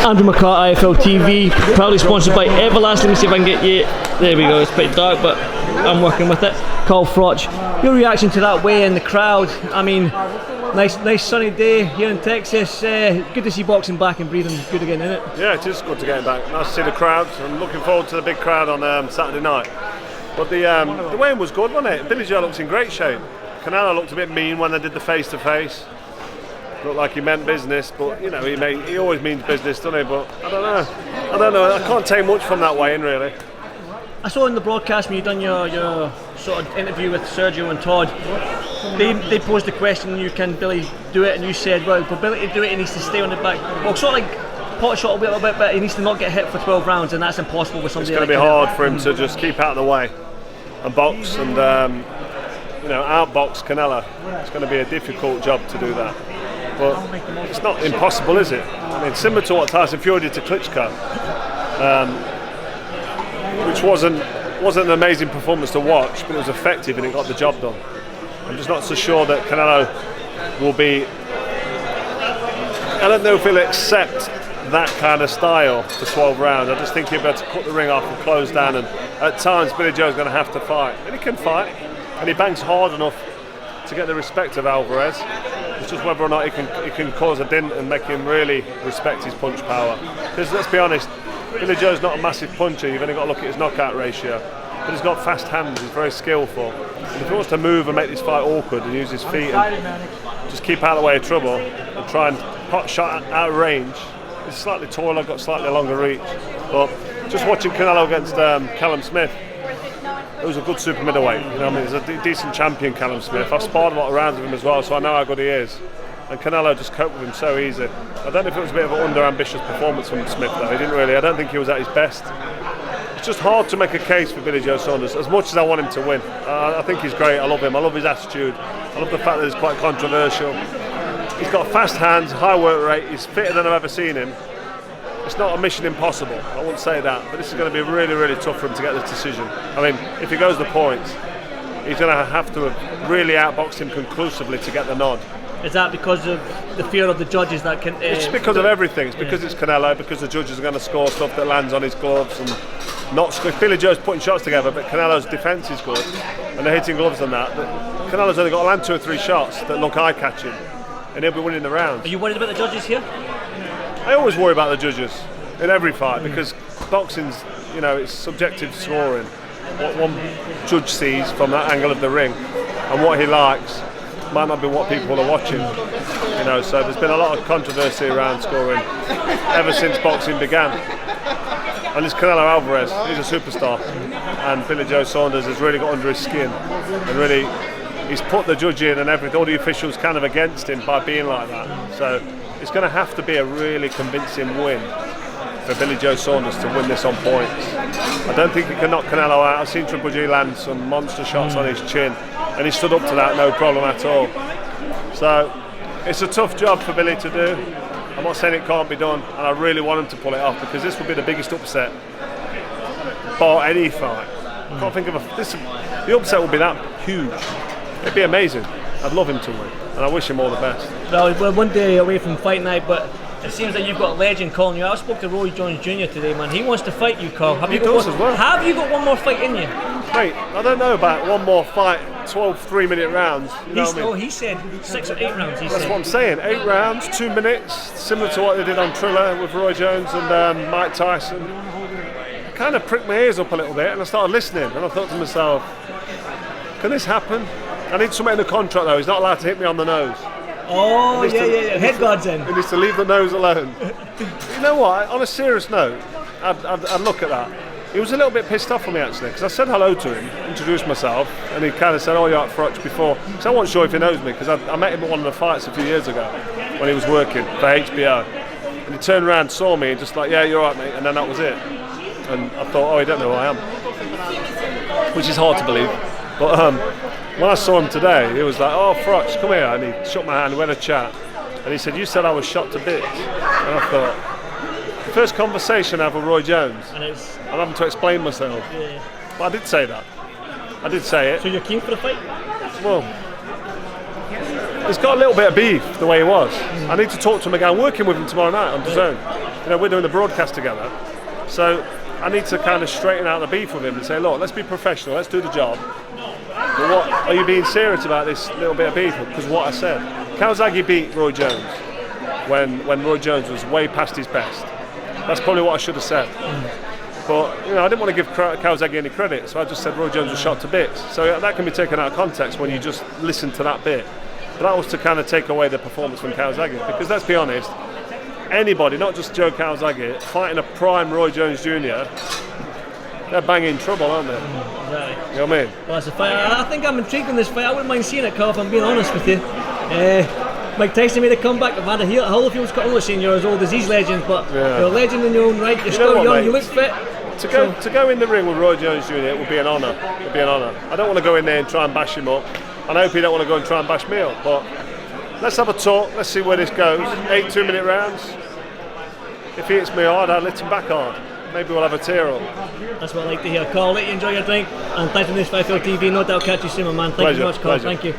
Andrew McCART, IFL TV, proudly sponsored by Everlast. Let me see if I can get you. There we go. It's pretty dark, but I'm working with it. Carl Froch, your reaction to that weigh in, the crowd? I mean, nice sunny day here in Texas. Good to see boxing back and breathing good again, isn't it? Yeah, it is good to get back. Nice to see the crowd. I'm looking forward to the big crowd on Saturday night. But the weigh-in was good, wasn't it? Billy Joe looks in great shape. Canelo looked a bit mean when they did the face-to-face. Looked like he meant business, but you know he always means business, doesn't he? But I don't know. I can't take much from that weigh-in really. I saw in the broadcast when you done your sort of interview with Sergio and Todd, they posed the question, can Billy do it? And you said, well, for Billy to do it, he needs to stay on the back. Well, sort of like pot shot a little bit, but he needs to not get hit for 12 rounds, and that's impossible with somebody. It's going to be hard for him to just keep out of the way and box and outbox Canelo. It's going to be a difficult job to do that. But it's not impossible, is it? I mean, similar to what Tyson Fury did to Klitschko, which wasn't an amazing performance to watch, but it was effective and it got the job done. I'm just not so sure that Canelo will be. I don't know if he'll accept that kind of style for 12 rounds. I just think he'll be able to cut the ring off and close down. And at times, Billy Joe's going to have to fight, and he can fight, and he bangs hard enough to get the respect of Alvarez. It's just whether or not he can cause a dint and make him really respect his punch power. Because let's be honest, Billy Joe's not a massive puncher. You've only got to look at his knockout ratio, but he's got fast hands. He's very skillful. And if he wants to move and make this fight awkward and use his feet and just keep out of the way of trouble and try and pot shot out of range, he's slightly taller, got slightly longer reach. But just watching Canelo against Callum Smith, it was a good super middleweight. You know, I mean, he's a decent champion, Callum Smith. I've sparred a lot of rounds with him as well, so I know how good he is. And Canelo just coped with him so easy. I don't know if it was a bit of an under-ambitious performance from Smith, though. He didn't really. I don't think he was at his best. It's just hard to make a case for Billy Joe Saunders, as much as I want him to win. I think he's great. I love him. I love his attitude. I love the fact that he's quite controversial. He's got fast hands, high work rate. He's fitter than I've ever seen him. It's not a mission impossible, I won't say that, but this is going to be really, really tough for him to get this decision. I mean, if he goes the points, he's going to have to really outbox him conclusively to get the nod. Is that because of the fear of the judges that can... It's because of everything. It's because it's Canelo, because the judges are going to score stuff that lands on his gloves and not score. Billy Joe's putting shots together, but Canelo's defence is good and they're hitting gloves on that. But Canelo's only got to land 2 or 3 shots that look eye-catching and he'll be winning the round. Are you worried about the judges here? I always worry about the judges in every fight because boxing's, it's subjective scoring. What one judge sees from that angle of the ring and what he likes might not be what people are watching. So there's been a lot of controversy around scoring ever since boxing began. And it's Canelo Alvarez, he's a superstar, and Billy Joe Saunders has really got under his skin and really he's put the judge in and all the officials kind of against him by being like that. So it's going to have to be a really convincing win for Billy Joe Saunders to win this on points. I don't think he can knock Canelo out. I've seen Triple G land some monster shots on his chin and he stood up to that no problem at all. So it's a tough job for Billy to do. I'm not saying it can't be done, and I really want him to pull it off because this would be the biggest upset bar any fight. I can't think of the upset would be that huge. It'd be amazing. I'd love him to win, and I wish him all the best. Well, we're one day away from fight night, but it seems that you've got a legend calling you. I spoke to Roy Jones Jr. today, man. He wants to fight you, Carl. Have you got one more fight in you? Mate, I don't know about one more fight, 12 3-minute rounds. He said 6 or 8 rounds. That's what I'm saying. 8 rounds, 2 minutes, similar to what they did on Triller with Roy Jones and Mike Tyson. I kind of pricked my ears up a little bit and I started listening, and I thought to myself, can this happen? I need something in the contract though. He's not allowed to hit me on the nose. Oh, yeah. Head guards in. He needs to leave the nose alone. You know what? On a serious note, I'd look at that. He was a little bit pissed off on me actually, because I said hello to him, introduced myself, and he kind of said, "Oh, you're at Froch before." So I wasn't sure if he knows me, because I met him at one of the fights a few years ago when he was working for HBO. And he turned around, saw me, and just like, "Yeah, you're right, mate," and then that was it. And I thought, "Oh, he don't know who I am," which is hard to believe. But when I saw him today, he was like, "Oh, Froch, come here," and he shook my hand, we had a chat, and he said, "You said I was shot to bits," and I thought, the first conversation I have with Roy Jones, I'm having to explain myself. Yeah. But I did say that. I did say it. So you're keen for the fight? Well, he's got a little bit of beef the way he was. I need to talk to him again. I'm working with him tomorrow night on DAZN. You know, we're doing the broadcast together, so I need to kind of straighten out the beef with him and say, look, let's be professional, let's do the job. But what are you being serious about this little bit of beef? Because what I said, Calzaghe beat Roy Jones when Roy Jones was way past his best. That's probably what I should have said. But you know, I didn't want to give Calzaghe any credit, so I just said Roy Jones was shot to bits. So that can be taken out of context when you just listen to that bit. But that was to kind of take away the performance from Calzaghe, because let's be honest, anybody, not just Joe Calzaghe, fighting a prime Roy Jones Jr., they're banging trouble, aren't they? Exactly. You know what I mean? Well, that's a fight. I think I'm intrigued in this fight. I wouldn't mind seeing it, Carl, if I'm being honest with you. Mike Tyson made a comeback. I've had a Holyfield's got only seen you're as old as these legends, but you're a legend in your own right. You're still young, you look fit. To go in the ring with Roy Jones Jr. it would be an honour. It would be an honour. I don't want to go in there and try and bash him up, and I hope he don't want to go and try and bash me up. But let's have a talk. Let's see where this goes. 8 2-minute rounds. If he hits me hard, I'll let him back hard. Maybe we'll have a tear up. That's what I like to hear. Carl, let you enjoy your drink, and thanks for this Fight Feel TV. No doubt catch you soon, my man. Thank you very much, Carl. Thank you.